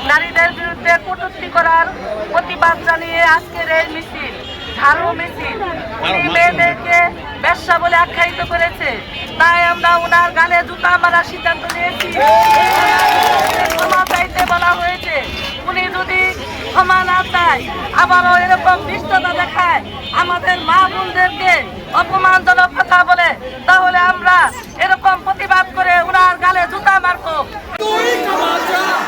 নারীদের বিরুদ্ধে কটূক্তি করার প্রতিবাদ জানিয়ে আজকের এই মিছিল, ঝাড়ু মিছিল। উনি মেয়েদেরকে বেশ্যা বলে আখ্যায়িত করেছে, তাই আমরা ওনার গালে জুতা মারার সিদ্ধান্ত নিয়েছি। ক্ষমা চাইতে বলা হয়েছে, উনি যদি ক্ষমা না চায়, আবারও এরকম দৃষ্টতা দেখায়, আমাদের মা বোনদেরকে অপমানজনক কথা বলে, তাহলে আমরা এরকম প্রতিবাদ করে ওনার গালে জুতা মারবো।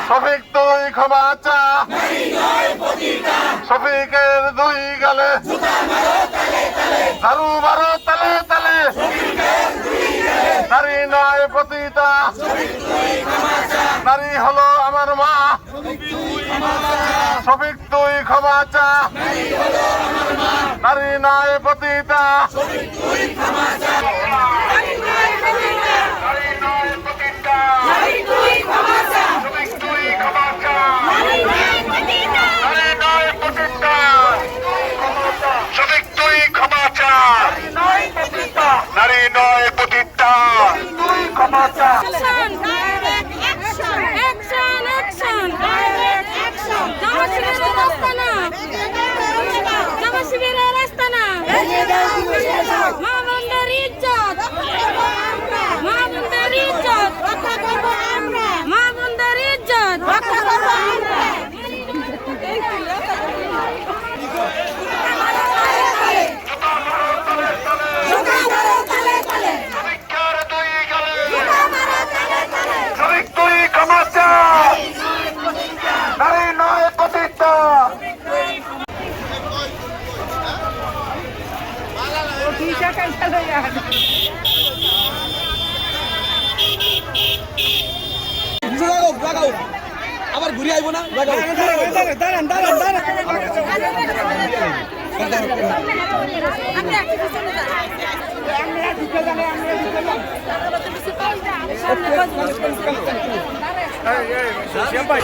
শফিক তুই ক্ষমা চা, শফিকের দুই গালে ঝাড়ু মারো তালে তালে, নারী নয় পতিতা, নারী হলো আমার মা। শফিক তুই ক্ষমা চা, নারী নয় পতিতা, নারী নয় পতিতা, তুই ক্ষমা চা। আবার ঘুরে আইব না Siapa?